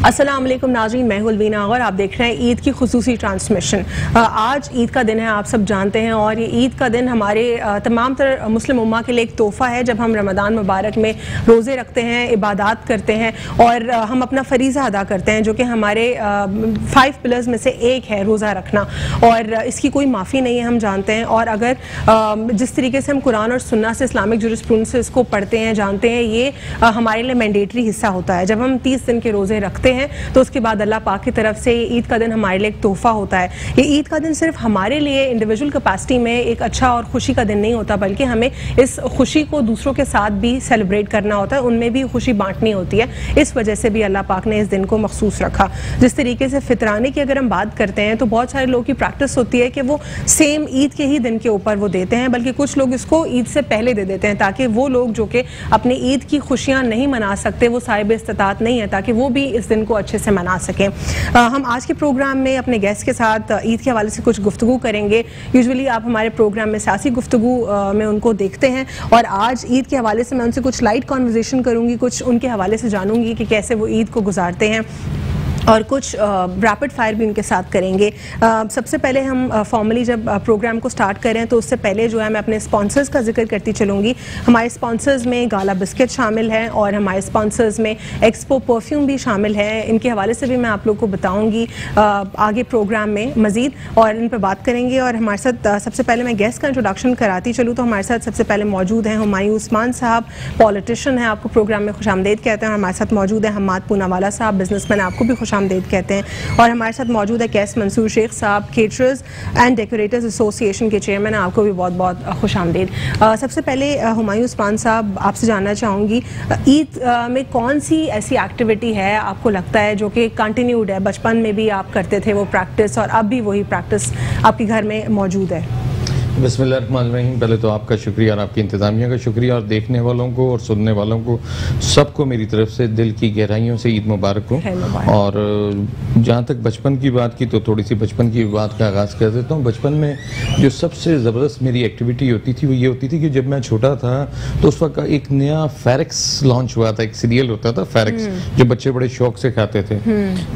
अस्सलाम वालेकुम नाज़रीन, मैं हूं अलवीना और आप देख रहे हैं ईद की खुसूसी ट्रांसमिशन। आज ईद का दिन है, आप सब जानते हैं, और ये ईद का दिन हमारे तमाम तर मुस्लिम उम्मा के लिए एक तोहफ़ा है। जब हम रमज़ान मुबारक में रोज़े रखते हैं, इबादत करते हैं और हम अपना फ़रीज़ा अदा करते हैं, जो कि हमारे 5 पिलर्स में से एक है रोज़ा रखना, और इसकी कोई माफ़ी नहीं है, हम जानते हैं। और अगर जिस तरीके से हम कुरान और सुन्ना से इस्लामिक जुरिस्प्रूडेंस को पढ़ते हैं, जानते हैं, ये हमारे लिए मैंडेटरी हिस्सा होता है। जब हम 30 दिन के रोज़े रखते हैं तो उसके बाद अल्लाह पाक की तरफ से ईद का दिन हमारे लिए एक तोहफ़ा होता है। ये ईद का दिन सिर्फ हमारे लिए इंडिविजुअल कैपेसिटी में एक अच्छा और खुशी का दिन नहीं होता, बल्कि हमें इस खुशी को दूसरों के साथ भी सेलिब्रेट करना होता है, उनमें भी खुशी बांटनी होती है। इस वजह से भी अल्लाह पाक ने इस दिन को मखसूस रखा। जिस तरीके से फितराने की अगर हम बात करते हैं तो बहुत सारे लोगों की प्रैक्टिस होती है कि वो सेम ईद के ही दिन के ऊपर वो देते हैं, बल्कि कुछ लोग इसको ईद से पहले दे देते हैं, ताकि वो लोग जो कि अपनी ईद की खुशियाँ नहीं मना सकते, वो साहिब इस्तिताअत नहीं है, ताकि वो भी इस दिन को अच्छे से मना सकें। हम आज के प्रोग्राम में अपने गेस्ट के साथ ईद के हवाले से कुछ गुफ्तगू करेंगे। यूजुअली आप हमारे प्रोग्राम में सियासी गुफ्तगू में उनको देखते हैं, और आज ईद के हवाले से मैं उनसे कुछ लाइट कॉन्वर्जेशन करूँगी, कुछ उनके हवाले से जानूँगी कि कैसे वो ईद को गुजारते हैं, और कुछ रैपिड फायर भी उनके साथ करेंगे। सबसे पहले हम फॉर्मली जब प्रोग्राम को स्टार्ट करें तो उससे पहले जो है मैं अपने स्पॉन्सर्स का जिक्र करती चलूँगी। हमारे स्पॉन्सर्स में गाला बिस्किट शामिल है, और हमारे स्पॉन्सर्स में एक्सपो परफ्यूम भी शामिल है। इनके हवाले से भी मैं आप लोग को बताऊँगी आगे प्रोग्राम में मज़ीद, और इन पर बात करेंगे। और हमारे साथ सबसे पहले मैं गेस्ट का इंट्रोडक्शन कराती चलूँ तो हमारे साथ सबसे पहले मौजूद हैं हुमायूं उस्मान साहब, पॉलिटिशियन हैं, आपको प्रोग्राम में खुशामदीद कहते हैं। हमारे साथ मौजूद है हम्माद पूनावाला साहब, बिजनेसमैन, आपको भी खुशामदीद कहते हैं। और हमारे साथ मौजूद है कैस मंसूर शेख साहब, केटरर्स एंड डेकोरेटर्स एसोसिएशन के चेयरमैन, आपको भी बहुत बहुत खुशामदीद। सबसे पहले हुमायूं उस्मान साहब, आपसे जानना चाहूँगी ईद में कौन सी ऐसी एक्टिविटी है आपको लगता है जो कि कंटिन्यूड है, बचपन में भी आप करते थे वो प्रैक्टिस, और अब भी वही प्रैक्टिस आपके घर में मौजूद है? बिस्मिल्लाहिर्रहमानिर्रहीम। पहले तो आपका शुक्रिया और आपकी इंतज़ामिया का शुक्रिया, और देखने वालों को और सुनने वालों को सबको मेरी तरफ से दिल की गहराइयों से ईद मुबारक हो। और जहाँ तक बचपन की बात की तो थोड़ी सी बचपन की बात का आगाज़ कर देता हूँ। बचपन में जो सबसे ज़बरदस्त मेरी एक्टिविटी होती थी वो ये होती थी कि जब मैं छोटा था तो उस वक्त एक नया फेरेक्स लॉन्च हुआ था, एक सीरियल होता था फेरेक्स, जो बच्चे बड़े शौक से खाते थे।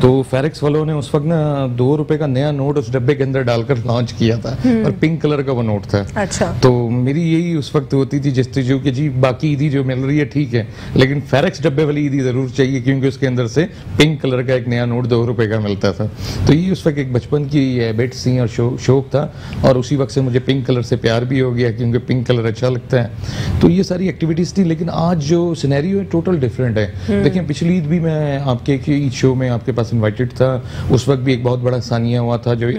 तो फेरेक्स वालों ने उस वक्त ना 2 रुपए का नया नोट उस डब्बे के अंदर डालकर लॉन्च किया था, और पिंक कलर का नोट था। अच्छा। तो मेरी यही उस वक्त होती थी जिस जो कि जी बाकी ईदी जो मिल रही है ठीक है, लेकिन फेरेक्स डब्बे वाली ईदी जरूर चाहिए, क्योंकि उसके अंदर से पिंक कलर का एक नया नोट 2 रुपए का मिलता था। तो ये उस वक्त एक बचपन की हैबिट्स थी और शौक था, और उसी वक्त से मुझे पिंक कलर से प्यार भी हो गया, क्योंकि पिंक कलर अच्छा लगता है। तो ये सारी एक्टिविटीज थी, लेकिन आज जो सिनेरियो है टोटल डिफरेंट है। देखिए, पिछली ईद भी मैं आपके ईद शो में आपके पास इन्वाइटेड था, उस वक्त भी एक बहुत बड़ा सानिया हुआ था, जो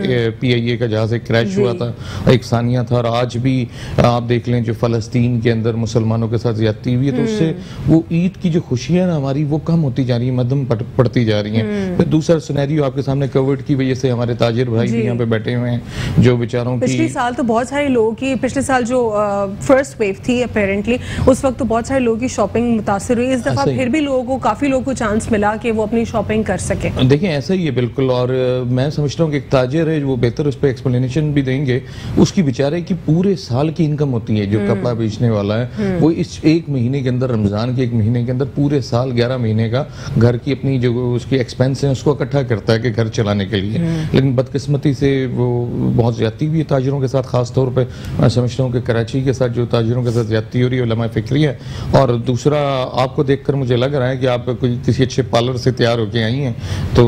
PIA का जहाज क्रैश हुआ था, एक सानिया था। और आज भी आप देख लें जो फ़लस्तीन के अंदर मुसलमानों के साथ ज्यादती हुई है, तो उससे वो ईद की जो खुशियां ना हमारी वो कम होती जा रही है, मध्यम पड़ती जा रही हैं। फिर दूसरा सिनेरियो आपके सामने कोविड की वजह से हमारे ताजिर भाई भी यहाँ पे बैठे हुए हैं, जो बेचारों की पिछले साल तो बहुत सारे लोगों की, पिछले साल जो फर्स्ट वेव थी अपेरेंटली, उस वक्त तो बहुत सारे लोगों की शॉपिंग मुतासिर हुई। इस दफा फिर भी लोगों को, काफी लोगों को चांस मिला कि वो अपनी शॉपिंग कर सके। देखिए, ऐसा ही है बिल्कुल। और मैं समझता हूँ कि एक ताजिर है, वो बेहतर उस पर एक्सप्लेनेशन भी देंगे। उसकी बेचारे की पूरे साल की इनकम होती है, जो कपड़ा बेचने वाला है वो इस एक महीने के अंदर, रमजान के एक महीने के अंदर पूरे साल 11 महीने का घर की अपनी जो उसकी एक्सपेंस है उसको इकट्ठा करता है कि घर चलाने के लिए। लेकिन बदकिस्मती से वो बहुत ज्यादती भी है ताजिरों के साथ, खास तौर पे मैं समझता हूँ कि कराची के साथ जो ताजिरों के साथ ज्यादती हो रही है, उलमा फिक्री है। और दूसरा, आपको देखकर मुझे लग रहा है कि आप कोई किसी अच्छे पार्लर से तैयार होके आई हैं, तो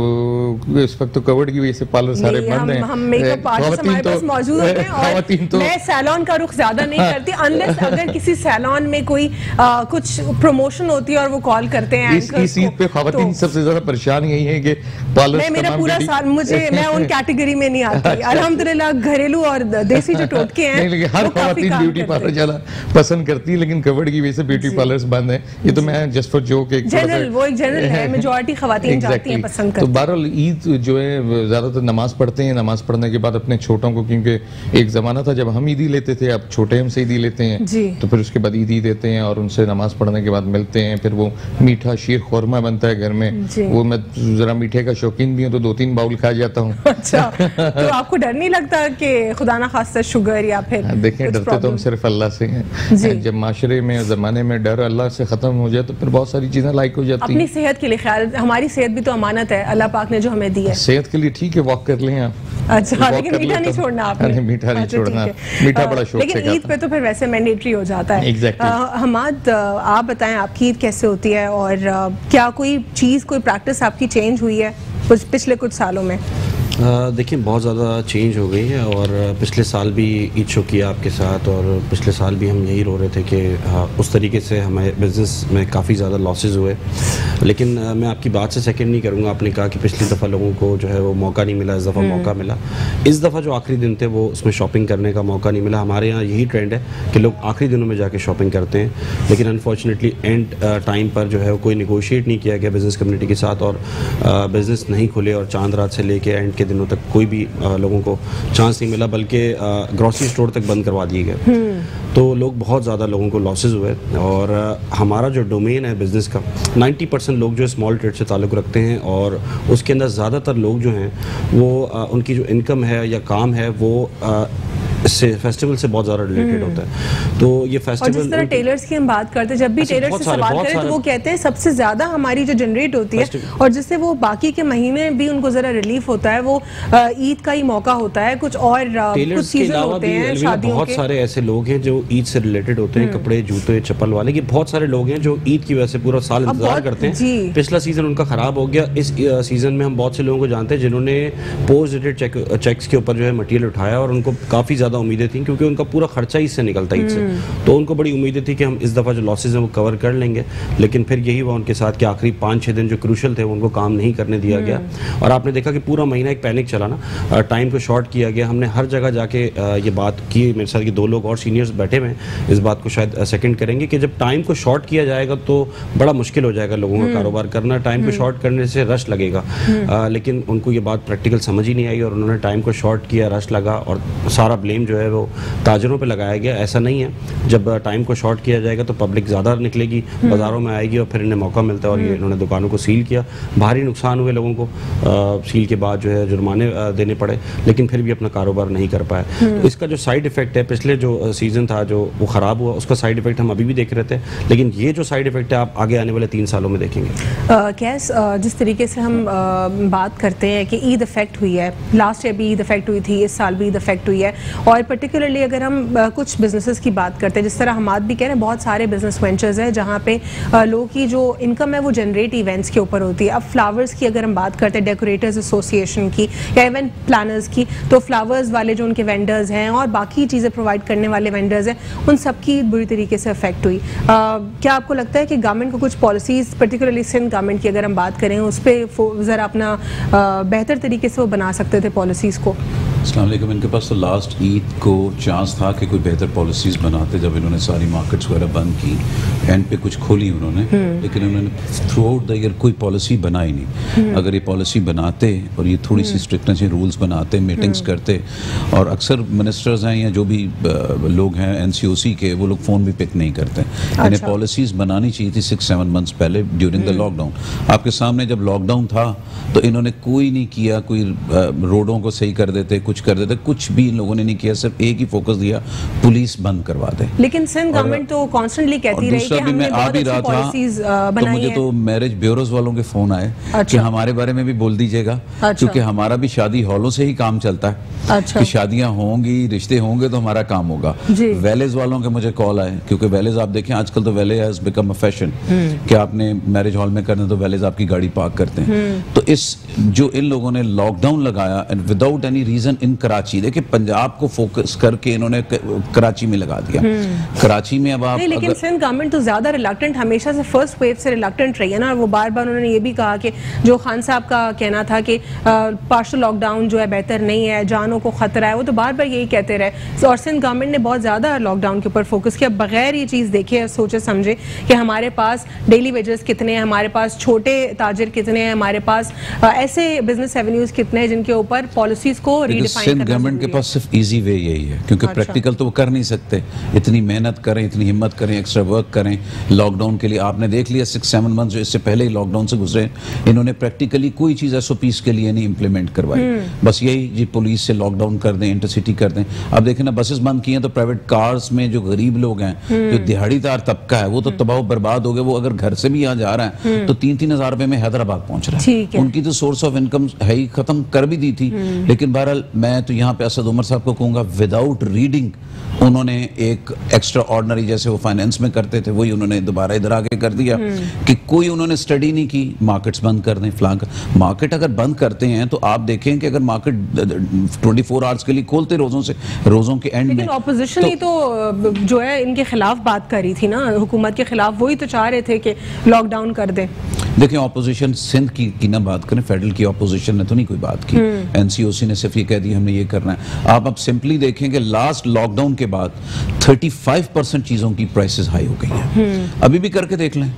इस वक्त तो कोविड की वजह से पार्लर सारे बंद हैं। हम मेकअप आर्टिस्ट हमारे पास मौजूद हैं, और मैं सैलून का रुख ज्यादा नहीं करती, अनलेस अगर किसी सैलून में कोई कुछ प्रमोशन होती है और वो कॉल करते हैं। इस ईद पे ख्वातीन सबसे ज्यादा परेशान यही है कि पार्लर, मेरा पूरा साल मैं उन कैटेगरी में नहीं आती। अल्हम्दुलिल्लाह घरेलू और देसी जो टोटके हैं, नहीं, लेकिन हर ख्वातीन ब्यूटी पार्लर जाना पसंद करती है, लेकिन कोविड की वजह से ब्यूटी पार्लर्स बंद हैं। ये तो मैं जस्ट फॉर जोक एक जनरल है, मेजॉरिटी ख्वातीन जाती हैं, पसंद करती हैं। तो बहरहाल ईद ईद जो है ज़्यादातर नमाज पढ़ते हैं, नमाज पढ़ने के बाद अपने छोटों को, क्योंकि एक ज़माना था जब हम ईदी लेते थे, अब छोटे हमसे ईदी लेते हैं, तो फिर उसके बाद ईदी देते हैं और उनसे नमाज पढ़ने के बाद मिलते हैं। फिर वो मीठा शीर खुरमा बनता है घर में, वो मैं ज़रा मीठे का शौकीन भी हूँ तो 2-3 बाउल खा जाता हूँ। अच्छा, तो आपको डर नहीं लगता कि खुदा ना खास्ता शुगर या फिर? देखिए, डरते तो हम सिर्फ अल्लाह से हैं। जब माशरे में, ज़माने में डर अल्लाह से ख़त्म हो जाए तो फिर बहुत सारी चीज़ें लाइक हो जाती हैं। अपनी सेहत के लिए ख्याल, हमारी सेहत भी तो अमानत है, अल्लाह पाक ने जो हमें दी है। सेहत के लिए ठीक है, वॉक कर लें आप। अच्छा, लेकिन मीठा नहीं छोड़ना आपने? मीठा नहीं छोड़ना, मीठा बड़ा शौक से खाता। लेकिन ईद पे तो फिर वैसे मैंडेटरी हो जाता है। हमाद, आप बताएं आपकी ईद कैसे होती है और क्या कोई चीज़, कोई प्रैक्टिस आपकी चेंज हुई है पिछले कुछ सालों में? देखिए, बहुत ज़्यादा चेंज हो गई है और पिछले साल भी ईद शो किया आपके साथ और पिछले साल भी हम यही रो रहे थे कि उस तरीके से हमारे बिज़नेस में काफ़ी ज़्यादा लॉसेस हुए। लेकिन मैं आपकी बात से सेकंड नहीं करूँगा। आपने कहा कि पिछली दफ़ा लोगों को जो है वो मौका नहीं मिला, इस दफ़ा मौका मिला। इस दफ़ा जो आखिरी दिन थे वो उसमें शॉपिंग करने का मौका नहीं मिला। हमारे यहाँ यही ट्रेंड है कि लोग आखिरी दिनों में जाके शॉपिंग करते हैं, लेकिन अनफॉर्चुनेटली एंड टाइम पर जो है कोई निगोशिएट नहीं किया गया बिज़नेस कम्युनिटी के साथ और बिज़नेस नहीं खुले और चांद रात से लेके एंड के दिनों तक कोई भी लोगों को चांस नहीं मिला, बल्कि ग्रोसरी स्टोर तक बंद करवा दिए गए। तो लोग, बहुत ज़्यादा लोगों को लॉसेस हुए और हमारा जो डोमेन है बिज़नेस का, 90% लोग जो स्मॉल ट्रेड से ताल्लुक़ रखते हैं और उसके अंदर ज़्यादातर लोग जो हैं वो उनकी जो इनकम है या काम है वो इससे फेस्टिवल से बहुत ज़्यादा रिलेटेड होता है। तो ये फेस्टिवल, और जिस तरह टेलर्स की हम बात करते हैं, जब भी टेलर से सवाल करें तो वो कहते हैं सबसे ज़्यादा हमारी जो जनरेट होती है और जिससे वो बाकी के महीने भी उनको ज़रा रिलीफ होता है, वो ईद का ही मौका होता है। कुछ और कुछ सीजन होते हैं शादियों के। बहुत सारे ऐसे लोग हैं जो ईद से रिलेटेड होते हैं, कपड़े, जूते, चप्पल वाले की बहुत सारे लोग हैं जो ईद की वजह से पूरा साल इंतजार करते हैं। पिछला सीजन उनका ख़राब हो गया, इस सीजन में हम बहुत से लोगों को जानते हैं जिन्होंने पोस्ट डेटेड चेक्स के ऊपर जो है मटीरियल उठाया और उनको काफ़ी ज़्यादा उम्मीदें थी क्योंकि उनका पूरा खर्चा इससे निकलता है इससे, तो उनको बड़ी उम्मीदें थी कि हम इस दफ़ा जो लॉसेज हैं वो कवर कर लेंगे। लेकिन फिर यही हुआ उनके साथ कि आखिरी 5-6 दिन जो क्रूशल थे उनको काम नहीं करने दिया गया और आपने देखा कि पूरा महीना एक पैनिक चला ना, टाइम को शॉर्ट किया गया। हमने हर जगह जाके ये बात की, मेरे साथ ये 2 लोग और सीनियर्स बैठे हुए इस बात को शायद सेकंड करेंगे कि जब टाइम को शॉर्ट किया जाएगा तो बड़ा मुश्किल हो जाएगा लोगों का कारोबार करना। टाइम को शॉर्ट करने से रश लगेगा, लेकिन उनको ये बात प्रैक्टिकल समझ ही नहीं आई और उन्होंने टाइम को शॉर्ट किया, रश लगा और सारा ब्लेम जो है वो ताजरों पे लगाया गया। ऐसा नहीं है, जब टाइम को शॉर्ट किया जाएगा तो पब्लिक ज़्यादा निकलेगी, बाज़ारों में आएगी और फिर इन्हें मौका मिलता है और ये इन्होंने दुकानों को सील किया। भारी नुकसान हुए लोगों को, सील के बाद जो है जुर्माने देने पड़े, लेकिन फिर भी अपना कारोबार नहीं कर पाए। तो इसका जो साइड इफेक्ट है, पिछले जो सीज़न था जो वो ख़राब हुआ, उसका साइड इफेक्ट हम अभी भी देख रहे थे, लेकिन ये जो साइड इफेक्ट है आप आगे आने वाले 3 सालों में देखेंगे। कैस, जिस तरीके से हम बात करते हैं कि ईद इफेक्ट हुई है, लास्ट ईयर भी ईद इफेक्ट हुई थी, इस साल भी ईद इफेक्ट हुई है, और पर्टिकुलरली अगर हम कुछ बिजनेसेस की बात करते हैं, जिस तरह हमाद भी कह रहे हैं, बहुत सारे बिजनेस वेंचर्स हैं जहाँ पे लोगों की जो इनकम है वो जनरेट इवेंट्स के ऊपर होती है। अब फ्लावर्स की अगर हम बात करते हैं, डेकोरेटर्स एसोसिएशन की या इवेंट प्लानर्स की, तो फ्लावर्स वाले जो उनके वेंडर्स हैं और बाकी चीज़ें प्रोवाइड करने वाले वेंडर्स हैं, उन सब की बुरी तरीके से अफेक्ट हुई। क्या आपको लगता है कि गवर्नमेंट को कुछ पॉलिसीज़, पर्टिकुलरली सिंध गवर्नमेंट की अगर हम बात करें, उस पर ज़रा अपना बेहतर तरीके से वो बना सकते थे पॉलिसीज़ को? अस्सलाम वालेकुम। इनके पास तो लास्ट ईद को चांस था कि कोई बेहतर पॉलिसीज़ बनाते, जब इन्होंने सारी मार्केट्स वगैरह बंद की, एंड पे कुछ खोली उन्होंने, लेकिन उन्होंने थ्रू आउट द ईयर कोई पॉलिसी बनाई नहीं। अगर ये पॉलिसी बनाते और ये थोड़ी सी स्ट्रिक्टनेस, रूल्स बनाते, मीटिंग्स करते, और अक्सर मिनिस्टर्स हैं या जो भी लोग हैं NCOC के, वो लोग फ़ोन भी पिक नहीं करते। इन्हें पॉलिसीज़ बनानी चाहिए थी 6-7 मंथ्स पहले ड्यूरिंग द लॉकडाउन। आपके सामने जब लॉकडाउन था तो इन्होंने कोई नहीं किया, कोई रोडों को सही कर देते, कुछ कर देते, कुछ भी इन लोगों ने नहीं किया, सिर्फ एक ही फोकस दिया, पुलिस बंद करवा दे। लेकिन सिंध गवर्नमेंट तो कॉन्स्टेंटली कहती रही कि हमने बहुत अच्छी पॉलिसीज बनाई है। मुझे तो मैरिज ब्यूरोज वालों के फोन आए कि हमारे बारे में भी बोल दीजिएगा, क्योंकि हमारा भी शादी हॉलों से ही काम चलता है कि शादियां होंगी, रिश्ते होंगे तो हमारा काम होगा। वेलेज वालों के मुझे कॉल आए, क्योंकि वेलेज आप देखें आजकल तो वेले हैज बिकम अ फैशन कि आपने मैरिज हॉल में करना तो वेलेज आपकी गाड़ी पार्क करते हैं। तो इस जो इन लोगों ने लॉकडाउन लगाया एंड विदाउट एनी रीजन इन कराची, देखिए पंजाब को फोकस करके इन्होंने कराची में लगा दिया। कराची में अब आप लेकिन सिंध गवर्नमेंट तो तो ज़्यादा रिलक्टेंट हमेशा से फर्स्ट वेव से रिलक्टेंट रही है ना। वो बार बार उन्होंने ये भी कहा कि जो खान साहब का कहना था कि पार्शल लॉकडाउन जो है बेहतर नहीं है, जानों को खतरा है, वो तो बार बार यही कहते रहे। और सिंध गवर्नमेंट ने बहुत ज़्यादा लॉकडाउन के ऊपर फोकस किया बगैर ये चीज़ देखे सोचे समझे कि हमारे पास डेली वेजेस कितने हैं, हमारे पास छोटे ताजिर कितने हैं, हमारे पास ऐसे बिजनेस एवेन्यूज कितने हैं जिनके ऊपर पॉलिसीज को रीडिफाइन करना। गवर्नमेंट के पास सिर्फ इजी वे यही है, क्योंकि प्रैक्टिकल तो वो कर नहीं सकते। इतनी मेहनत करें, इतनी हिम्मत करें, एक्स्ट्रा वर्क करें लॉकडाउन के लिए। आपने देख लिया 6-7 मंथ जो इससे पहले ही लॉकडाउन से गुजरे, इन्होंने प्रैक्टिकली कोई चीज़ SOPs के लिए नहीं इम्प्लीमेंट करवाई। बस यही जी पुलिस से लॉकडाउन कर दें, इंटरसिटी कर दें। अब देखें ना, बसेस बंद किए हैं तो प्राइवेट कार्स में जो गरीब लोग हैं, जो दिहाड़ीदार तबका है, वो तो तबाह बर्बाद हो गए। वो अगर घर से भी यहाँ जा रहा है तो 3-3 हज़ार रुपए में हैदराबाद पहुंच रहा है। उनकी तो सोर्स ऑफ इनकम है ही खत्म कर भी दी थी। लेकिन बहरहाल मैं तो यहाँ पे असद उमर साहब को कहूँगा, विदाउट रीडिंग उन्होंने एक एक्स्ट्रा ऑर्डिनरी, जैसे वो फाइनेंस में करते थे, वही उन्होंने दोबारा इधर आके कर दिया कि कोई उन्होंने स्टडी नहीं की, मार्केट्स बंद कर दें फ्लांक। मार्केट अगर बंद करते हैं तो आप देखें कि अगर मार्केट 24 आवर्स के लिए खोलते रोजों के एंड में, ऑपोजिशन ही तो जो है इनके खिलाफ बात कर रही थी ना, हुकूमत के खिलाफ, वही तो चाह रहे थे कि लॉकडाउन कर दें। देखें, ऑपोजिशन सिंध की ना बात करें, फेडरल की ऑपोजिशन ने तो नहीं कोई बात की। NCOC ने सिर्फ ये कह दिया हमने ये करना है। आप अब सिंपली देखें कि लास्ट लॉकडाउन के बाद 35% चीजों की प्राइसेस हाई हो गई है। अभी भी करके देख लें,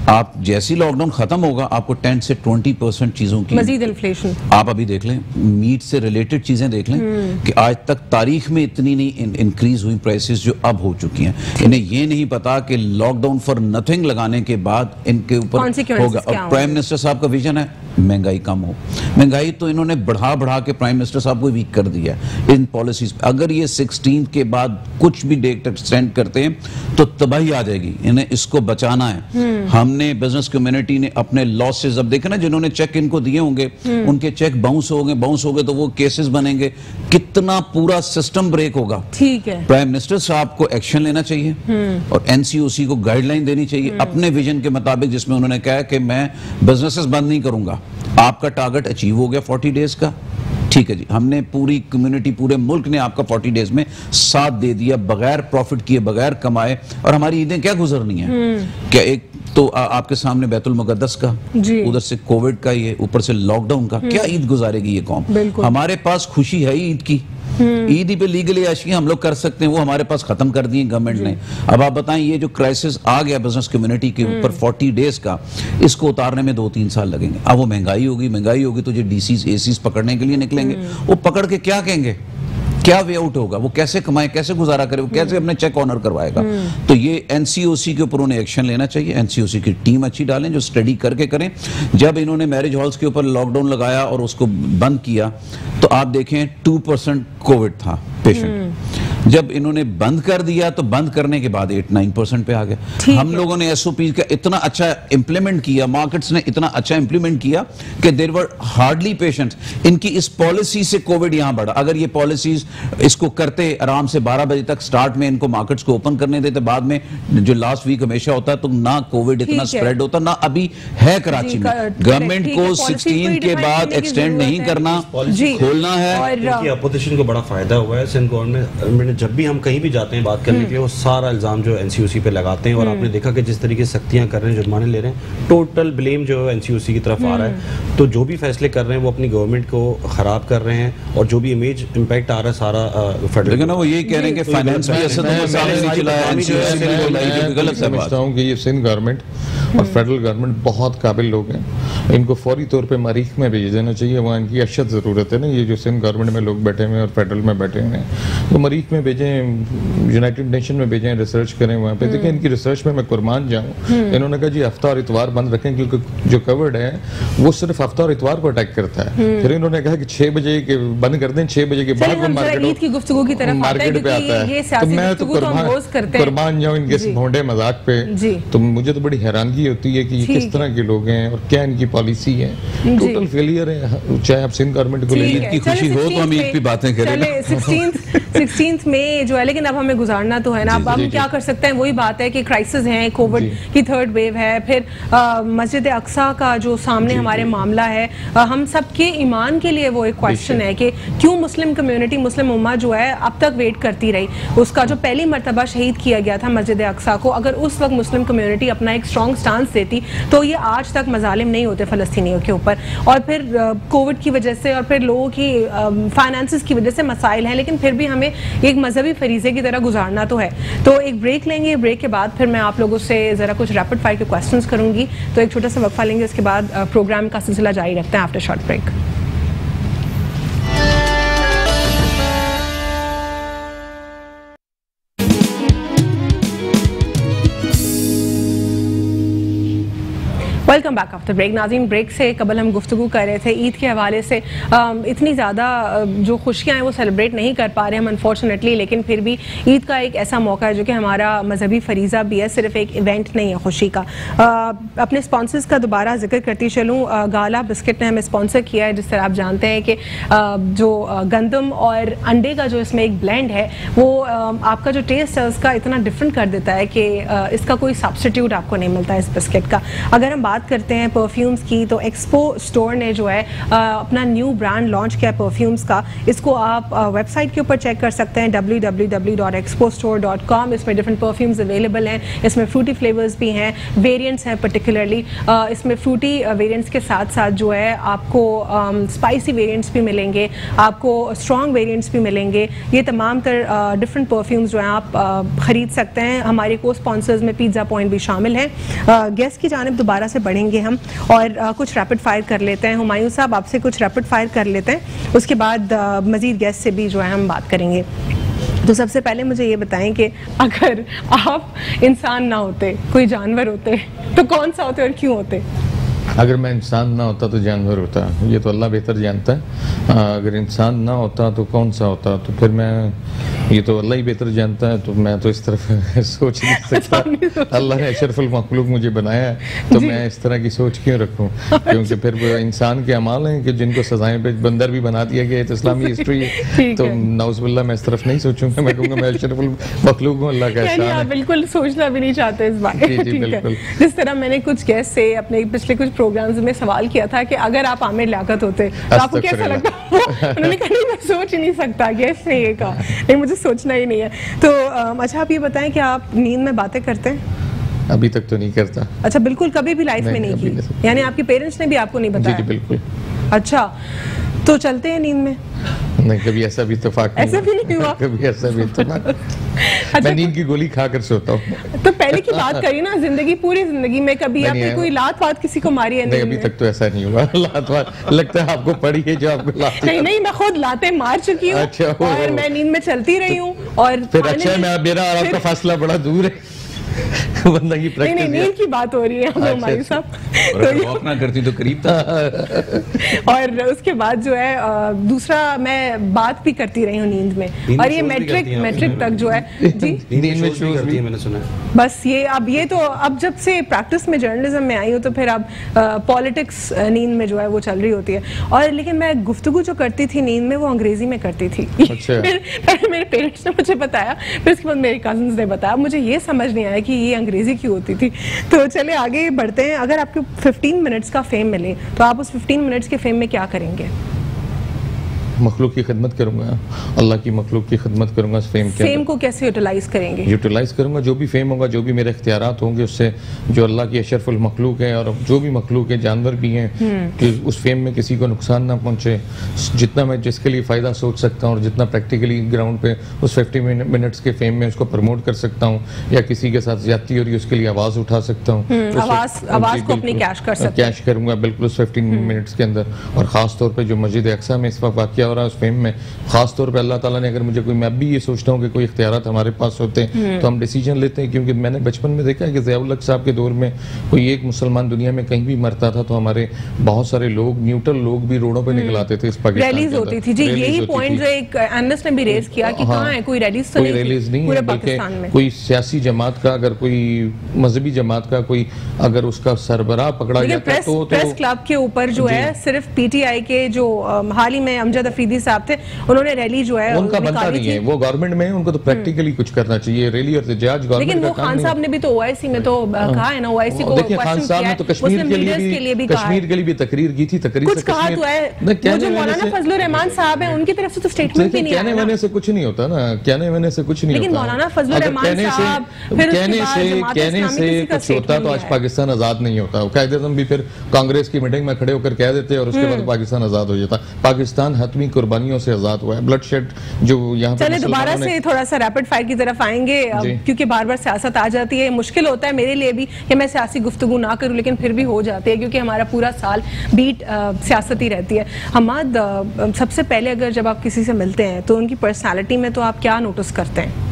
आप जैसी लॉकडाउन खत्म होगा आपको 10 से 20% चीजों की मजीद इन्फ्लेशन। आप अभी देख लें, मीट से रिलेटेड चीजें देख लें कि आज तक तारीख में इतनी नहीं इंक्रीज हुई प्राइसेस जो अब हो चुकी हैं। इन्हें ये नहीं पता कि लॉकडाउन फॉर नथिंग लगाने के बाद इनके ऊपर होगा। और प्राइम मिनिस्टर साहब का विजन है महंगाई कम हो। महंगाई तो इन्होंने बढ़ा के प्राइम मिनिस्टर साहब को वीक कर दिया इन पॉलिसीज। अगर ये 16 के बाद कुछ भी डेट एक्सटेंड करते हैं तो तबाही आ जाएगी। इन्हें इसको बचाना है। हमने बिजनेस कम्युनिटी ने अपने लॉसेस, अब देखे ना, जिन्होंने चेक इनको दिए होंगे उनके चेक बाउंस हो गए तो वो केसेस बनेंगे, कितना पूरा सिस्टम ब्रेक होगा। ठीक है, प्राइम मिनिस्टर साहब को एक्शन लेना चाहिए और NCOC को गाइडलाइन देनी चाहिए अपने विजन के मुताबिक, जिसमें उन्होंने कहा कि मैं बिजनेसेस बंद नहीं करूंगा। आपका टारगेट अचीव हो गया 40 डेज का, ठीक है जी, हमने पूरी कम्युनिटी, पूरे मुल्क ने आपका 40 डेज में साथ दे दिया, बगैर प्रॉफिट किए, बगैर कमाए। और हमारी ईदें क्या गुजरनी है? क्या एक तो आपके सामने बैतुल मुकद्दस का, उधर से कोविड का, ये ऊपर से लॉकडाउन का, क्या ईद गुजारेगी ये कौम? हमारे पास खुशी है ईद की, ईद पे लीगली आशियां हम लोग कर सकते हैं, वो हमारे पास खत्म कर दी गवर्नमेंट ने। अब आप बताएं, ये जो क्राइसिस आ गया बिजनेस कम्युनिटी के ऊपर 40 डेज का, इसको उतारने में 2-3 साल लगेंगे। अब वो महंगाई होगी तो जो DCs ACs पकड़ने के लिए निकलेंगे, वो पकड़ के क्या कहेंगे, क्या वे आउट होगा, वो कैसे कमाए, कैसे गुजारा करे, वो कैसे अपने चेक ऑनर करवाएगा? तो ये NCOC के ऊपर उन्हें एक्शन लेना चाहिए। NCOC की टीम अच्छी डालें जो स्टडी करके करें। जब इन्होंने मैरिज हॉल्स के ऊपर लॉकडाउन लगाया और उसको बंद किया तो आप देखें 2% कोविड था पेशेंट। जब इन्होंने बंद कर दिया तो बंद करने के बाद 8-9% पे आ गया। हम लोगों ने SOP का इतना अच्छा इंप्लीमेंट किया, मार्केट्स ने इतना अच्छा इंप्लीमेंट किया कि देयर वर हार्डली पेशेंट्स। इनकी इस पॉलिसी से कोविड यहां बढ़ा। अगर ये पॉलिसीज इसको करते आराम से 12 बजे तक स्टार्ट में इनको मार्केट्स को ओपन करने देते, बाद में जो लास्ट वीक हमेशा होता है, तो ना कोविड इतना स्प्रेड होता, ना अभी है कराची में। गवर्नमेंट को 16 के बाद एक्सटेंड नहीं करना, खोलना है। अपोजिशन को बड़ा फायदा हुआ है सिंध गवर्नमेंट। जब भी हम कहीं भी जाते हैं बात करने के लिए, वो सारा इल्जाम जो NCOC पे लगाते हैं। और आपने देखा कि जिस तरीके से सख्तियां कर रहे हैं, जुर्माने ले रहे हैं, टोटल ब्लेम जो है NCOC की तरफ आ रहा है। तो जो भी फैसले कर रहे हैं वो अपनी गवर्नमेंट को खराब कर रहे हैं, और जो भी इमेज इंपैक्ट आ रहा है सारा फेडरल, लेकिन वो यही कह रहे हैं कि फाइनेंस भी असद उमर साहब ने चलाया, NCOC ने चलाई, जो गलत है। समझता हूं कि ये सिंध गवर्नमेंट और फेडरल गवर्नमेंट बहुत काबिल लोग हैं, इनको फौरी तौर पे मरीख में भेज देना चाहिए। वहाँ इनकी अशद ज़रूरत है ना, ये जो सिंध गवर्नमेंट में लोग बैठे हुए हैं और फेडरल में बैठे हुए हैं, तो मरीख में भेजें, यूनाइटेड नेशन में भेजें, रिसर्च करें वहाँ पे। देखिए, इनकी रिसर्च में मैं कुर्बान जाऊँ। इन्होंने कहा जी हफ्ता और इतवार बंद रखें, क्योंकि जो कोविड है वो सिर्फ हफ्ता और इतवार को अटैक करता है। फिर इन्होंने कहा कि 6 बजे के बंद कर दें, 6 बजे के बाद मार्केट की गुफ्तगू की तरफ मार्केट पे आता है। तो मैं तो कुर्बान जाऊँ इनके इस भोंडे मजाक पे। तो मुझे तो बड़ी हैरानगी होती है कि ये किस तरह के लोग हैं और क्या इनकी पॉलिसी है। टोटल फेलियर है। चाहे आप सिंध गवर्नमेंट को लेने की खुशी हो तो हम ईद की बातें करें। 16 में जो है, लेकिन अब हमें गुजारना तो है ना। अब हम क्या कर सकते हैं, वही बात है कि क्राइसिस है, कोविड की थर्ड वेव है, फिर मस्जिद अक्सा का जो सामने हमारे मामला है, हम सबके ईमान के लिए वो एक क्वेश्चन है कि क्यों मुस्लिम कम्युनिटी, मुस्लिम उम्मा जो है अब तक वेट करती रही। उसका जो पहली मरतबा शहीद किया गया था मस्जिद अक्सा को, अगर उस वक्त मुस्लिम कम्युनिटी अपना एक स्ट्रॉन्ग स्टांस देती तो ये आज तक मजालिम नहीं होते फ़लस्तीनियों के ऊपर। और फिर कोविड की वजह से और फिर लोगों की फाइनेंसिस की वजह से मसाइल हैं, लेकिन फिर भी हमें एक मजहबी फरीजे की तरह गुजारना तो है। तो एक ब्रेक लेंगे, ब्रेक के बाद फिर मैं आप लोगों से ज़रा कुछ रैपिड फायर के क्वेश्चंस करूंगी। तो एक छोटा सा वक्फा लेंगे, उसके बाद प्रोग्राम का सिलसिला जारी रखते हैं after short break. Welcome back after break. नाज़रीन, ब्रेक से कबल हम गुफ्तगू कर रहे थे ईद के हवाले से। इतनी ज़्यादा जो खुशियाँ हैं वो सेलिब्रेट नहीं कर पा रहे हम अनफॉर्चुनेटली, लेकिन फिर भी ईद का एक ऐसा मौका है जो कि हमारा मजहबी फरीज़ा भी है, सिर्फ एक इवेंट नहीं है खुशी का। अपने स्पॉन्सर्स का दोबारा जिक्र करती चलूँ, गाला बिस्किट ने हमें स्पॉन्सर किया है। जिस तरह आप जानते हैं कि जो गंदम और अंडे का जो इसमें एक ब्लेंड है वो आपका जो टेस्ट है उसका इतना डिफरेंट कर देता है कि इसका कोई सब्स्टिट्यूट आपको नहीं मिलता इस बिस्किट का। अगर हम बात करते हैं परफ्यूम्स की, तो एक्सपो स्टोर ने जो है अपना न्यू ब्रांड लॉन्च किया परफ्यूम्स का। इसको आप वेबसाइट के ऊपर चेक कर सकते हैं www.expostore.com। इसमें डिफरेंट परफ्यूम्स अवेलेबल हैं, इसमें फ्रूटी फ्लेवर्स भी हैं, वेरिएंट्स हैं पर्टिकुलरली। इसमें फ्रूटी वेरिएंट्स के साथ साथ जो है आपको स्पाइसी वेरिएंट्स भी मिलेंगे, आपको स्ट्रॉन्ग वेरिएंट्स भी मिलेंगे। ये तमाम तर डिफरेंट परफ्यूम्स जो हैं आप ख़रीद सकते हैं। हमारे को स्पॉन्सर्स में पिज़्ज़ा पॉइंट भी शामिल हैं। गेस्ट की जानिब दोबारा से बढ़ेंगे हम और कुछ रैपिड फायर कर लेते हैं। हुमायूं साहब, आपसे कुछ रैपिड फायर कर लेते हैं, उसके बाद मज़ीद गेस्ट से भी जो है हम बात करेंगे। तो सबसे पहले मुझे ये बताएं कि अगर आप इंसान ना होते, कोई जानवर होते, तो कौन सा होते और क्यों होते? अगर मैं इंसान ना होता तो जानवर होता, ये तो अल्लाह बेहतर जानता है। अगर इंसान ना होता तो कौन सा होता, तो फिर मैं, ये तो अल्लाह ही बेहतर जानता है, तो मैं तो इस तरफ सोच नहीं सकता। अल्लाह ने अशरफुल मखलूक मुझे बनाया है, तो मैं इस तरह की सोच क्यों रखूं? क्योंकि फिर इंसान के अमाल हैं कि जिनको सजाएं पे बंदर भी बना दिया गया, तो इस्लामी हिस्ट्री है। तो नाउज़ुबिल्लाह मैं इस तरफ नहीं सोचूंगा, मैं कहूँगा मैं अशरफुल मखलूक हूँ, अल्लाह का एहसान है। बिल्कुल सोचना भी नहीं चाहते इस बारे में। जिस तरह मैंने कुछ गेस्ट से अपने पिछले कुछ प्रोग्राम्स में सवाल किया था कि अगर आप आमिर लियाकत होते तो आपको कैसा लगता? उन्होंने कहा नहीं, मैं सोच ही नहीं सकता। गेस्ट ने ये कहा नहीं, मुझे सोचना ही नहीं है। तो अच्छा, आप ये बताएं कि आप नींद में बातें करते हैं? अभी तक तो नहीं करता। अच्छा, बिल्कुल कभी भी लाइफ में नहीं की? यानी आपके पेरेंट्स ने भी आपको नहीं बताया? जी बिल्कुल। अच्छा, तो चलते हैं नींद में? नहीं, कभी ऐसा भी इत्तेफाक ऐसा भी नहीं हुआ। कभी ऐसा भी इत्तेफाक। मैं नींद की गोली खाकर सोता हूँ। तो पहले की बात करी ना, जिंदगी, पूरी जिंदगी में कभी आपने कोई लात वात किसी को मारी है? नहीं, अभी तक तो ऐसा नहीं हुआ। लात वात लगता है आपको पड़ी है, जो आपको लात। नहीं, मैं खुद लातें मार चुकी हूँ। अच्छा, और मैं नींद में चलती रही हूँ। और फिर अच्छा, मेरा और आपका फासला बड़ा दूर है। बंदा की प्रैक्टिस। नहीं, नींद की बात हो रही है हमारे साहब। तो वॉक ना करती तो करीब था। और उसके बाद जो है दूसरा, मैं बात भी करती रही हूँ नींद में, और ये मैट्रिक तक जो है जी नींद में शोज करती है, मैंने सुना है। बस ये तो अब जब से प्रैक्टिस में जर्नलिज्म में आई हूँ तो फिर अब पॉलिटिक्स नींद में जो है वो चल रही होती है। और लेकिन मैं गुफ्तगू जो करती थी नींद में वो अंग्रेजी में करती थी। अच्छा। पहले मेरे पेरेंट्स ने मुझे बताया, फिर उसके बाद मेरे कजन्स ने बताया, मुझे ये समझ नहीं आया कि ये अंग्रेजी क्यों होती थी। तो चले आगे बढ़ते हैं। अगर आपको 15 मिनट्स का फेम मिले तो आप उस 15 मिनट्स के फेम में क्या करेंगे? मखलूक की खिदमत करूंगा, अल्लाह की मखलूक की खिदमत करूंगा। फेम को कैसे यूटिलाइज करेंगे? यूटिलाइज करूंगा, जो भी फेम होगा, जो भी मेरे इख्तियारात होंगे, उससे जो अल्लाह की अशरफुल मखलूक है और जो भी मखलूक है, जानवर भी हैं, कि उस फेम में किसी को नुकसान ना पहुंचे। जितना मैं जिसके लिए फ़ायदा सोच सकता हूँ और जितना प्रैक्टिकली ग्राउंड पे उस 50 मिनट्स के फेम में उसको प्रमोट कर सकता हूँ, या किसी के साथ ज्यादती हो रही है उसके लिए आवाज़ उठा सकता हूँ, आवाज़ को अपनी कैश करूँगा बिल्कुल उस 15 मिनट्स के अंदर। और ख़ास तौर पर जो मस्जिद अक्सा में इस वक्त वाक़या हो रहा है, उस फेम में खास तौर पे अल्लाह ताला ने अगर मुझे कोई, मैं भी ये सोचता हूँ कि कोई इख्तियारात हमारे पास होते हैं तो हम डिसीजन लेते हैं। क्योंकि मैंने बचपन में देखा है कि ज़ियाउल हक साहब के दौर में कोई एक मुसलमान दुनिया में कहीं भी मरता था तो हमारे बहुत सारे लोग, न्यूट्रल लोग भी रोडों पे निकल आते थे। इस पाकिस्तान रैलीज होती थी जी, यही पॉइंट जो एक एनालिस्ट ने भी रेज किया कि कहां है, कोई रैलीज तो नहीं पूरे पाकिस्तान में। कोई सियासी जमात का, अगर कोई मजहबी जमात का कोई अगर उसका सरबराह पकड़ा जाता तो प्रेस क्लब के ऊपर जो है सिर्फ पीटीआई के जो हाल ही में अमजद अफरीदी साहब थे, उन्होंने रैली जो है उनका बनता नहीं है, वो गवर्नमेंट में है, उनको तो प्रैक्टिकली कुछ करना चाहिए, रैली और एहतजाज गवर्नमेंट का काम नहीं। लेकिन वो खान साहब ने भी तो ओआईसी में तो कहा है ना, ओआईसी को देखिए खान साहब ने तो कश्मीर के लिए भी तकरीर की थी, तकरीर कुछ कहा तो है। जो मौलाना फजलुर रहमान साहब है उनकी तरफ से तो स्टेटमेंट भी नहीं आया। कहने वाले से कुछ नहीं होता ना, कहने वाले से कुछ नहीं होता। लेकिन मौलाना फजलुर रहमान साहब कहने से कुछ होता तो आज पाकिस्तान आजाद नहीं होता। कायदे आज़म भी फिर कांग्रेस की मीटिंग में खड़े होकर कह देते और उसके बाद पाकिस्तान आजाद हो जाता। पाकिस्तान हतमी कुर्बानियों से आजाद हुआ है, ब्लड शेड जो यहाँ पे। चले दोबारा से थोड़ा सा रैपिड फायर की तरफ आएंगे, क्योंकि बार बार सियासत आ जाती है। मुश्किल होता है मेरे लिए भी कि मैं सियासी गुफ्तगू ना करूं, लेकिन फिर भी हो जाती है क्योंकि हमारा पूरा साल बीट सियासत ही रहती है। हमाद, सबसे पहले अगर जब आप किसी से मिलते हैं तो उनकी पर्सनालिटी में तो आप क्या नोटिस करते हैं?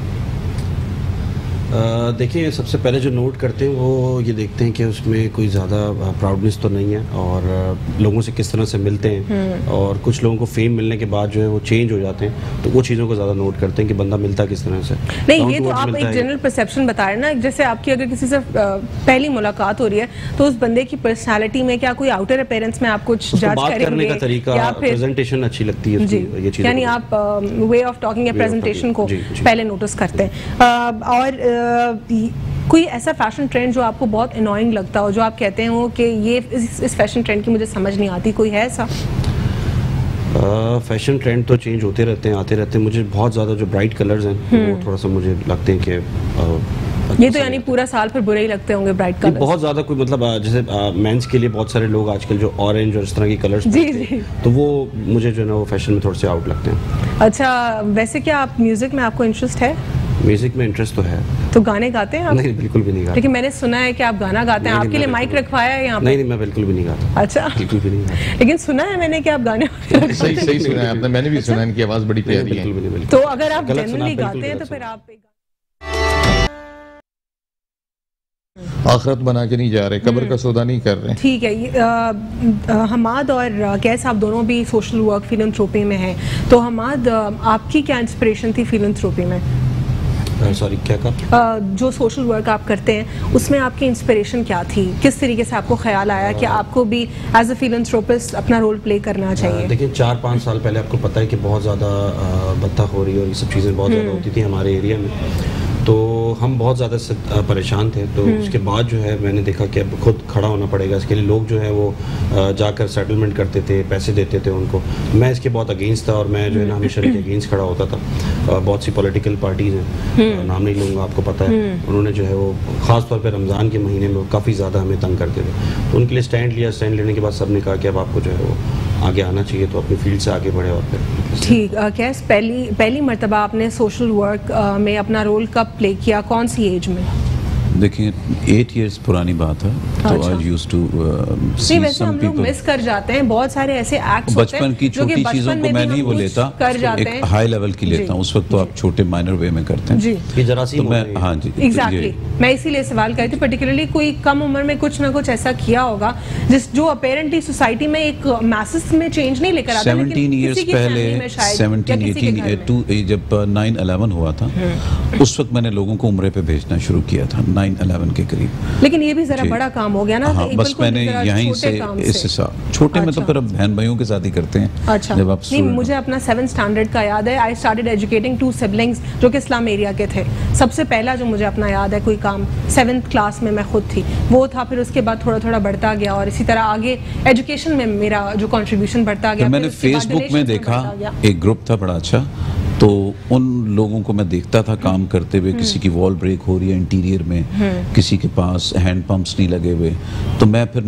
देखिए, सबसे पहले जो नोट करते हैं वो ये देखते हैं कि उसमें कोई ज़्यादा प्राउडनेस तो नहीं है और लोगों से किस तरह से मिलते हैं। और कुछ लोगों को फेम मिलने के बाद जो है वो चेंज हो जाते हैं, तो वो चीज़ों को ज़्यादा नोट करते हैं कि बंदा मिलता किस तरह से। नहीं, ये तो आप एक जनरल परसेप्शन बता रहे हैं ना, जैसे आपकी अगर किसी से पहली मुलाकात हो रही है तो उस बंदे की पर्सनैलिटी में क्या कोई आउटर अपीयरेंस में आप कुछ जज करेंगे? करने का तरीका, प्रेजेंटेशन अच्छी लगती है ये चीज़, यानी आप वे ऑफ टॉकिंग या प्रेजेंटेशन को पहले नोटिस करते हैं। और कोई ऐसा फैशन ट्रेंड जो आपको बहुत अनोइंग लगता हो, जो आप कहते हो कि ये इस फैशन ट्रेंड की मुझे समझ नहीं आती, कोई है ऐसा? फैशन ट्रेंड तो चेंज होते रहते हैं, आते रहते हैं। मुझे बहुत ज़्यादा जो ब्राइट कलर्स हैं वो थोड़ा सा मुझे लगते हैं कि ये तो यानी पूरा साल फिर बुरे ही लगते होंगे ब्राइट कलर्स। बहुत ज़्यादा कोई मतलब जैसे मेंस के लिए बहुत सारे लोग आजकल जो ऑरेंज और इस तरह की कलर्स जी, तो वो मुझे जो है ना वो फैशन में थोड़े से आउट लगते हैं। अच्छा, वैसे क्या आप म्यूजिक में आपको इंटरेस्ट है? म्यूजिक में इंटरेस्ट तो है। तो गाने गाते हैं आप? नहीं, बिल्कुल भी नहीं गाता। लेकिन मैंने सुना है कि आप गाना गाते हैं, आपके लिए माइक रखवाया है यहाँ पे? नहीं, मैं बिल्कुल भी नहीं गाता। अच्छा, बिल्कुल भी नहीं गाता। लेकिन सुना है मैंने कि आप गाने सही सुना है आपने, मैंने भी सुना है, इनकी आवाज बड़ी प्यारी है। तो अगर आप जनरली गाते हैं तो फिर आप आखिरत बना के नहीं जा रहे, कब्र का सौदा नहीं कर रहे। ठीक है। हमाद और कैस आप दोनों भी सोशल वर्क फिलैंथ्रोपी में हैं, तो हमाद आपकी क्या इंस्पिरेशन थी फिलैंथ्रोपी में? सॉरी, क्या कहा? जो सोशल वर्क आप करते हैं उसमें आपकी इंस्पिरेशन क्या थी? किस तरीके से आपको ख्याल आया कि आपको भी एज अ फिलैंथ्रोपिस्ट अपना रोल प्ले करना चाहिए? देखिए, 4-5 साल पहले आपको पता है कि बहुत ज़्यादा बदतखोरी और ये सब चीज़ें बहुत ज़्यादा होती थी हमारे एरिया में, तो हम बहुत ज़्यादा परेशान थे। तो उसके बाद जो है मैंने देखा कि अब खुद खड़ा होना पड़ेगा इसके लिए। लोग जो है वो जाकर सेटलमेंट करते थे, पैसे देते थे उनको। मैं इसके बहुत अगेंस्ट था और मैं जो है ना हमेशा के अगेंस्ट खड़ा होता था। बहुत सी पॉलिटिकल पार्टीज़ हैं, नाम नहीं लूँगा, आपको पता है, उन्होंने जो है वो ख़ास तौर पर रमज़ान के महीने में काफ़ी ज़्यादा हमें तंग करते थे। तो उनके लिए स्टैंड लिया। स्टैंड लेने के बाद सब ने कहा कि अब आपको जो है वो आगे आना चाहिए, तो अपनी फील्ड से आगे बढ़े। और फिर ठीक, कैस पहली मर्तबा आपने सोशल वर्क में अपना रोल कब प्ले किया, कौन सी एज में? देखिए, 8 years पुरानी बात है, तो I used to see some people miss कर जाते हैं बहुत सारे ऐसे एक्ट्स होते हैं। बचपन की छोटी चीज़ों को मैं नहीं वो लेता, एक हाई लेवल की लेता हूँ। उस वक्त तो आप छोटे माइनर वे में करते हैं जी, जरा सी। तो मैं, हाँ जी, एग्जैक्टली, मैं इसीलिए सवाल करती थी। पर्टिकुलरली कोई कम उम्र में कुछ ना कुछ ऐसा किया होगा जो अपेरेंटली सोसाइटी में एक मैसेज में चेंज नहीं लेकर आता। 17 years पहले, 17-18 जब 9/11 हुआ था, उस वक्त मैंने लोगों को उम्रे पे भेजना शुरू किया था 9/11 के करीब। लेकिन ये भी जरा बड़ा काम हो गया ना। हाँ, बस मैंने यहीं से इस हिसाब छोटे में तो फिर अब बहन भाइयों के साथ ही करते हैं। अच्छा, जब आप नहीं, मुझे अपना 7th स्टैंडर्ड का याद है। आई स्टार्टेड एजुकेटिंग 2 siblings जो कि इस्लाम एरिया के थे। सबसे पहला जो मुझे अपना याद है कोई काम 7th क्लास में मैं खुद थी, वो था। फिर उसके बाद थोड़ा थोड़ा बढ़ता गया और इसी तरह आगे एजुकेशन में मेरा जो कंट्रीब्यूशन बढ़ता गया। मैंने फेसबुक में देखा एक ग्रुप था बड़ा अच्छा, तो उन लोगों को मैं देखता था काम करते हुए। किसी की वॉल ब्रेक हो रही है इंटीरियर में, किसी के पास हैंड पंप्स नहीं लगे हुए। तो मैं फिर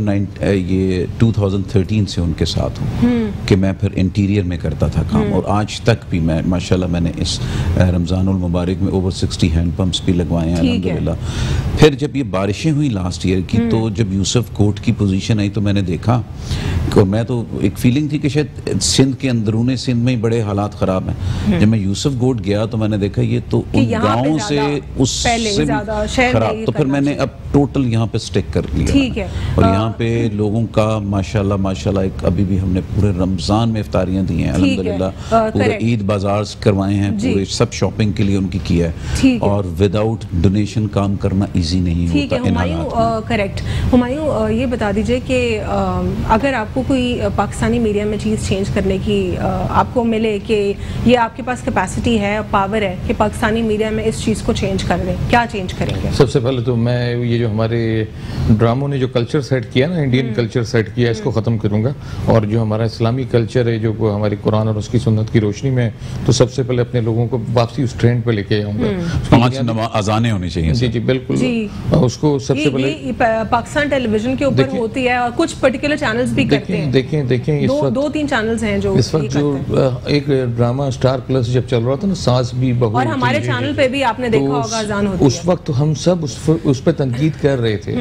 2013 से उनके साथ हूँ कि मैं फिर इंटीरियर में करता था काम। और आज तक भी मैं माशाल्लाह मैंने इस रमज़ानुल मुबारक में ओवर 60 हैंड पंप्स भी लगवाए हैं अल्हम्दुलिल्लाह। फिर जब ये बारिशें हुई लास्ट ईयर की, तो जब यूसुफ कोर्ट की पोजीशन आई तो मैंने देखा कि मैं तो एक फीलिंग थी कि शायद सिंध के अंदरूनी सिंध में ही बड़े हालात ख़राब हैं। जब मैं यूसुफ गोट गया तो मैंने देखा ये तो उन गाँव से उससे खराब, तो फिर मैंने अब टोटल यहाँ पे स्टिक कर लिया। ठीक है। और यहाँ पे लोगों का माशाल्लाह एक अभी भी हमने पूरे रमजान में इफ्तारियाँ दी हैं अल्हम्दुलिल्लाह, पूरे ईद बाजार करवाए हैं, पूरे सब शॉपिंग के लिए उनकी किया है। और विदाउट डोनेशन काम करना इजी नहीं होता इन हालात में। करेक्ट। हुमायूं ये बता दीजिए कि अगर आपको कोई पाकिस्तानी मीडिया में चीज़ चेंज करने की आपको मिले कि ये आपके पास कैपेसिटी है, पावर है कि पाकिस्तानी मीडिया में इस चीज़ को चेंज कर दें, क्या चेंज करेंगे? सबसे पहले तो मैं ये जो हमारे ड्रामों ने जो कल्चर सेट किया ना, इंडियन कल्चर सेट किया, इसको ख़त्म करूँगा। और जो हमारा इस्लामी कल्चर है, जो हमारे कुरान और उसकी सुन्नत की रोशनी में, तो सबसे पहले अपने लोगों को वापसी उस ट्रेंड पे लेके आऊँगा। 5 अज़ानें होनी चाहिए। जी जी बिल्कुल। उसको सबसे पहले पाकिस्तान टेलीविजन के ऊपर होती है और कुछ पर्टिकुलर चैनल्स भी करते हैं। देखें दो तीन चैनल्स हैं जो इस वक्त जो एक ड्रामा स्टार प्लस जब चल रहा था ना, सास भी बहू, और हमारे चैनल पे भी आपने देखा होगा अजान होती है। उस वक्त हम सब उस पर तनकीद कर रहे थे,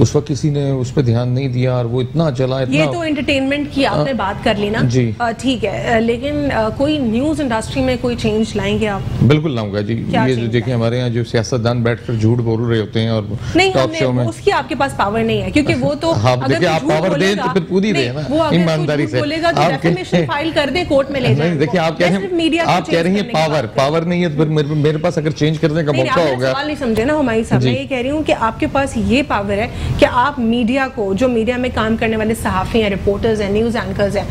उस वक्त किसी ने उस पर ध्यान नहीं दिया और वो इतना चला। ये तो एंटरटेनमेंट की आपने बात कर ली ना जी, ठीक है, लेकिन कोई न्यूज इंडस्ट्री में कोई चेंज लाएंगे आप? बिल्कुल लाऊंगा जी। ये देखिए हमारे यहाँ जो सियासतदान बैठकर झूठ बोल रहे होते हैं और टॉक शो में, उसकी आपके पास पावर नहीं है, क्योंकि वो तो अगर आप पावर दें तो फिर पूरी दें ना ईमानदारी से। आप डेफिमेशन फाइल कर दें, कोर्ट में ले जाएं। देखिए आप कह रही हैं पावर नहीं है, तो फिर मेरे पास अगर चेंज करने का मौका होगा। सवाल नहीं समझे ना हुमायूं साहब, मैं ये कह रही हूँ कि आपके पास ये पावर है कि आप मीडिया को, जो मीडिया में काम करने वाले सहाफ़ी हैं, रिपोर्टर्स हैं, न्यूज़ एंकर्स हैं,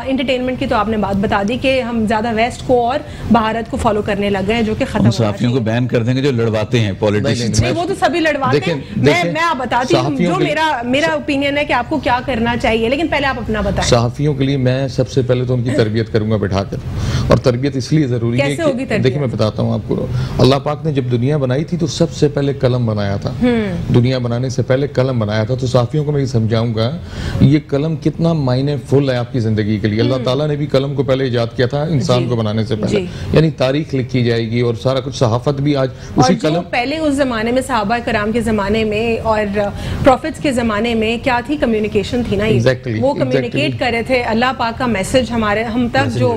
एंटरटेनमेंट की तो आपने बात बता दी कि हम ज़्यादा वेस्ट को और भारत को फॉलो करने लग गए हैं, जो कि खत्म। सहाफ़ियों को बैन कर देंगे जो लड़वाते हैं पॉलिटिशियंस। नहीं, वो तो सभी लड़वाते हैं। मैं आप बताती हूँ जो मेरा ओपिनियन है कि आपको क्या करना चाहिए, लेकिन पहले आप अपना बताएं। सहाफ़ियों के लिए मैं सबसे पहले तो उनकी तरबियत करूंगा बैठाकर, और तरबियत इसलिए ज़रूरी है कि देखिए मैं बताता हूँ आपको, अल्लाह पाक ने जब दुनिया बनाई थी तो सबसे पहले कलम बनाया था। दुनिया बनाने से पहले कलम बनाया था। तो सहाफ़ियों को मैं ये समझाऊंगा ये कलम कितना मायने फुल है आपकी ज़िंदगी के लिए। अल्लाह ताला ने भी कलम को पहले ईजाद किया था इंसान को बनाने से पहले, यानी तारीख लिखी जाएगी और सारा कुछ, सहाफ़त भी आज उसी कलम। पहले उस जमाने में सहाबा कराम के ज़माने में और प्रॉफिट्स के ज़माने में क्या थी, कम्युनिकेशन थी ना। वो कम्युनिकेट कर रहे थे अल्लाह पाक का मैसेज हम तक, जो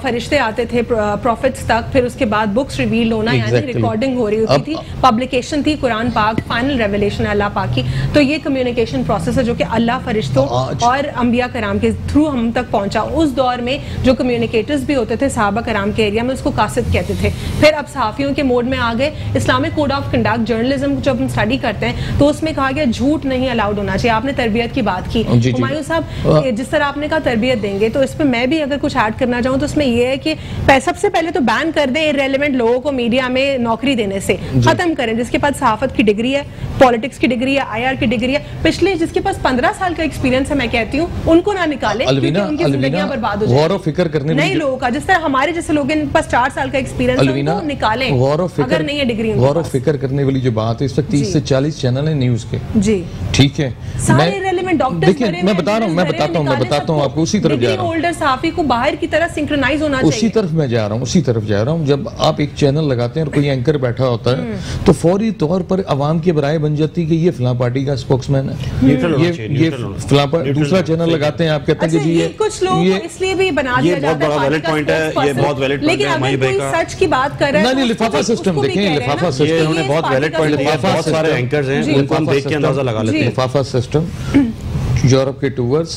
फरिश्ते आते थे प्रॉफिट्स तक, फिर उसके बाद बुक्स रिवील होना, यानी रिकॉर्डिंग हो रही होती थी, पब्लिकेशन थी कुरान पाक, फाइनल रेवलेशन अल्लाह पाक की। तो ये कम्युनिकेशन प्रोसेस है जो कि अल्लाह फरिश्तों और अंबिया कराम के थ्रू हम तक पहुंचा। उस दौर में जो कम्युनिकेटर्स भी होते थे सहाबा कराम के एरिया में, उसको कासिद कहते थे। फिर अब सहाफ़ियों के मोड में आ गए। Islamic code of conduct journalism जब हम स्टडी करते हैं तो उसमें कहा गया झूठ नहीं अलाउड होना चाहिए। आपने तरबियत की बात की हुमायूं साहब, जिस तरह आपने कहा तरबियत देंगे, तो इसमें मैं भी अगर कुछ ऐड करना चाहूँ तो उसमें यह है कि सबसे पहले तो बैन कर दें इररेलेवेंट लोगों को मीडिया में नौकरी देने से, खत्म करें। जिसके पास सहाफत की डिग्री है, पॉलिटिक्स की डिग्री है, IR की डिग्री है, पिछले जिसके पास 15 साल का एक्सपीरियंस है, मैं कहती हूँ उनको ना निकालें, क्योंकि उनकी जिंदगियां बर्बाद हो जाएंगी। फिक्र करने नए लोगों का, जिस तरह हमारे जैसे लोग इन पास 4 साल का एक्सपीरियंस है, उनको निकालें अगर नहीं है डिग्री। गौर फिक्र करने वाली जो बात है, इस वक्त 30 से 40 चैनल है न्यूज के जी, ठीक है। सारे इररेलेवेंट डॉक्टर्स, देखिए मैं बताता हूँ आपको, उसी तरफ जा रहा हूँ। होल्डर सहाफी को बाहर की तरह सिंक्रोनाइज होना चाहिए, उसी तरफ मैं जा रहा हूँ। जब आप एक चैनल लगाते हैं और कोई एंकर बैठा होता है तो फौरी तौर पर अवाम की राय बन जाती है कि ये फलां पार्टी का स्पोक्समैन है, ये फलां पर। दूसरा चैनल लगाते हैं, आप कहते हैं कि जी ये कुछ लोग इसलिए भी बना दिया जाता है, वैलिड पॉइंट है, ये बहुत वैलिड पॉइंट है। लेकिन अगर कोई सच की बात कर रहा है, नहीं, लिफाफा सिस्टम देखें, लिफाफा सिस्टम उन्होंने बहुत वैलिड पॉइंट दिया। बहुत सारे एंकर्स हैं, उनको हम देख के अंदाजा लगा लेते हैं। लिफाफा सिस्टम यूरोप के टूवर्स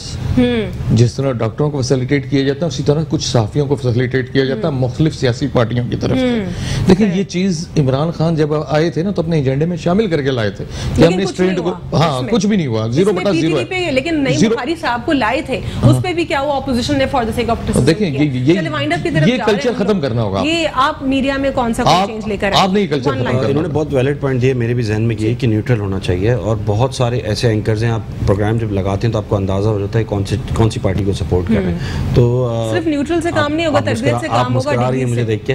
जिस तरह डॉक्टरों को फैसिलिटेट किया जाता है, उसी तरह कुछ सहाफियों को फैसिलिटेट किया जाता है मुख्तलिफ सियासी पार्टियों की तरफ से। देखिए ये चीज इमरान खान जब आए थे ना तो अपने एजेंडे में शामिल करके लाए थे कि हमने इस ट्रेंड को, हाँ कुछ भी नहीं हुआ, 0/0 है। लेकिन नईम बुखारी साहब को लाए थे, उस पे भी क्या हुआ, ऑपोजिशन ने फॉर द सेक ऑफ देखिए ये कल्चर खत्म करना होगा। ये आप मीडिया में कौन सा चेंज लेकर आए? आप नहीं कल्चर खत्म करना। इन्होंने बहुत वैलिड पॉइंट दिए, मेरे भी जहन में ये कि न्यूट्रल होना चाहिए। और बहुत सारे ऐसे एंकर्स हैं, आप प्रोग्राम जब लगाते हैं तो आपको अंदाजा हो जाता है कौन सी पार्टी को सपोर्ट कर रहे हैं। तो सिर्फ न्यूट्रल से काम नहीं होगा, तरबियत से काम होगा। आप मुझे देख के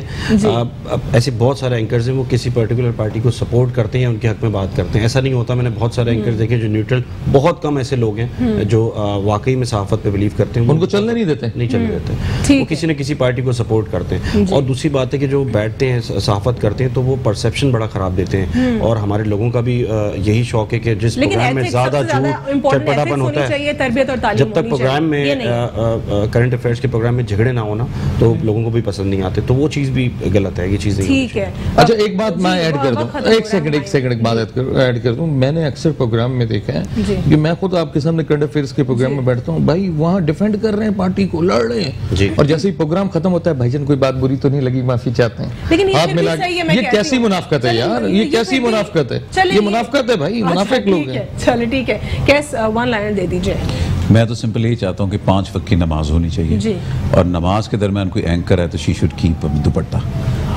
ऐसे बहुत सारे एंकर्स हैं वो किसी पर्टिकुलर पार्टी को सपोर्ट करते हैं या उनके हक में बात करते हैं। ऐसा नहीं होता। मैंने बहुत सारे एंकर्स देखे जो न्यूट्रल, बहुत कम ऐसे लोग हैं जो वाकई में सहाफत पे बिलीव करते हैं, उनको चलने नहीं देते, वो किसी न किसी पार्टी को सपोर्ट करते हैं। और दूसरी बात है कि जो बैठते हैं सहाफत करते हैं तो वो परसेप्शन बड़ा खराब देते हैं। और हमारे लोगों का भी यही शौक है कि जिस प्रोग्राम में ज्यादा झूठ चटपटापन होता है तरबियत और तालीम जब तक प्रोग्राम में करंट अफेयर्स के प्रोग्राम में झगड़े ना होना तो लोगों को भी पसंद नहीं आते, तो वो चीज़ भी गलत है, ये चीज़ ठीक है। अच्छा एक बात मैं ऐड कर दूं, एक सेकंड एक बात ऐड कर दूं। मैंने अक्सर प्रोग्राम में देखा है कि मैं खुद आपके सामने करंट अफेयर्स के प्रोग्राम में बैठता हूँ, भाई वहाँ डिफेंड कर रहे हैं पार्टी को, लड़ रहे हैं, और जैसे ही प्रोग्राम खत्म होता है भाईजान कोई बात बुरी तो नहीं लगी, माफी चाहते हैं, लेकिन आप मिला, ये कैसी मुनाफकत है यार, ये कैसी मुनाफकत है, ये मुनाफकत है भाई, मुनाफिक लोग हैं। चलो ठीक है, कैस वन लाइनर दे दीजिए। मैं तो सिंपल यही चाहता हूँ कि 5 वक्त की नमाज होनी चाहिए, और नमाज के दरमियान कोई एंकर है तो she should keep dupatta,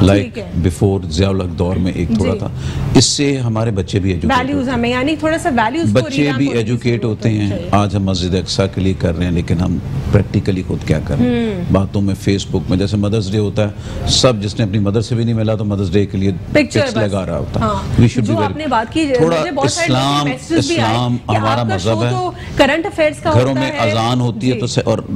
like before Ziaul हक दौर में एक थोड़ा था, इससे हमारे बच्चे भी वैल्यूज हमें यानी थोड़ा सा वैल्यूज बच्चे भी एजुकेट होते हैं। आज हम मस्जिद अक्सा के लिए कर रहे हैं, लेकिन हम प्रैक्टिकली खुद क्या कर रहे हैं, बातों में, फेसबुक में, जैसे मदर्स डे होता है, सब जिसने अपनी मदर से भी नहीं मिला तो मदर्स डे के लिए पिक्स लगा रहा होता है। वी शुड बी वेरी, थोड़ा इस्लाम हमारा मजहब है, करंट अफेयर्स का घरों में अजान होती है तो, और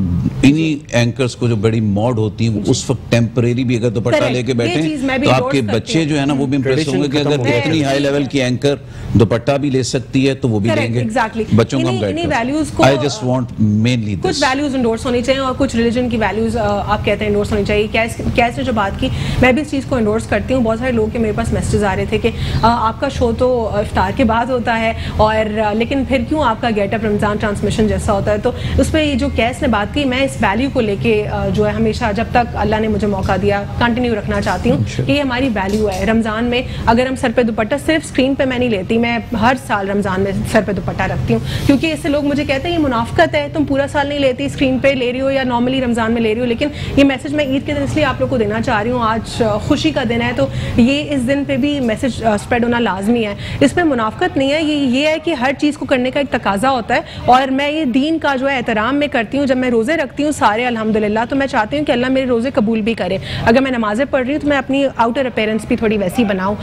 इन्हीं एंकर्स को जो बड़ी मॉड होती है उस वक्त टेम्परेरी भी अगर दुपट्टा लेके बैठे तो आपके बच्चे जो है ना वो भी इम्प्रेस होंगे कि अगर इतनी हाई लेवल की एंकर दुपट्टा भी ले सकती है तो वो भी लेंगे। बच्चों को हम गाइड करते हैं। आई जस्ट वांट मेनली कुछ वैल्यूज इंडोर्स होनी चाहिए और कुछ रिलीजन की वैल्यूज आप कहते हैं इंडोर्स होनी चाहिए। कैसे जो बात की, मैं भी इस चीज़ को इंडोर्स करती हूँ। बहुत सारे लोग के मेरे पास मैसेजेस आ रहे थे कि आपका शो तो इफ्तार के बाद होता है, और लेकिन फिर क्यों आपका गेटअप रमज़ान ट्रांसमिशन जैसा होता है। तो उस पर जो कैस ने बात की, मैं इस वैल्यू को लेके जो है हमेशा जब तक अल्लाह ने मुझे मौका दिया कंटिन्यू रखना चाहती हूँ कि ये हमारी वैल्यू है। रमज़ान में अगर हम सर पे दुपट्टा, सिर्फ स्क्रीन पे मैं नहीं लेती, मैं हर साल रमज़ान में सर पे दुपट्टा रखती हूँ, क्योंकि इससे लोग मुझे कहते हैं ये मुनाफिकत है, तुम पूरा साल नहीं लेती, स्क्रीन पे ले रही हो या नॉर्मली रमज़ान में ले रही हो। लेकिन ये मैसेज मैं ईद के दिन इसलिए आप लोग को देना चाह रही हूँ, आज खुशी का दिन है तो ये इस दिन पे भी मैसेज स्प्रेड होना लाजमी है। इसमें मुनाफिकत नहीं है, ये है कि हर चीज़ को करने का एक तकाजा होता है, और मैं ये दीन का जो है एहतराम में करती हूँ। जब मैं रोज़े रखती हूँ सारे अल्हम्दुलिल्लाह, तो मैं चाहती हूँ कि अल्लाह मेरे रोज़े कबूल भी करे। अगर मैं नमाज़ें पढ़ रही हूँ तो मैं अपनी आउटर अपीयरेंस भी थोड़ी वैसी बनाऊँ।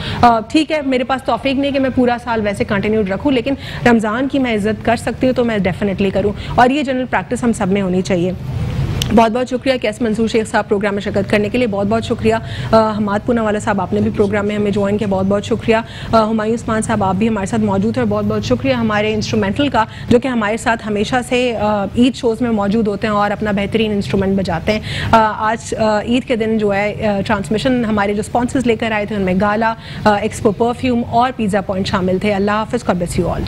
ठीक है, मेरे पास तौफीक नहीं कि मैं पूरा साल वैसे कंटिन्यू रखूँ, लेकिन रमज़ान की मैं इज़्ज़त कर सकती हूँ तो मैं डेफिनेटली करूँ, और ये जनरल प्रैक्टिस हम सब में होनी चाहिए। बहुत बहुत शुक्रिया कैस मंसूर शेख साहब प्रोग्राम में शिरकत करने के लिए, बहुत बहुत शुक्रिया। हमाद पूनावाला साहब, आपने भी प्रोग्राम में हमें ज्वाइन किया, बहुत बहुत शुक्रिया। हुमायूं उस्मान साहब, आप भी हमारे साथ मौजूद हैं, बहुत बहुत शुक्रिया। हमारे इंस्ट्रूमेंटल का, जो कि हमारे साथ हमेशा से ईद शोज़ में मौजूद होते हैं और अपना बेहतरीन इंस्ट्रूमेंट बजाते हैं। आज ईद के दिन जो है ट्रांसमिशन हमारे जो स्पॉन्सर्स लेकर आए थे उनमें गाला, एक्सपो परफ्यूम और पिज़्ज़ा पॉइंट शामिल थे। अल्लाह हाफ़िज़, गॉड ब्लेस यू ऑल।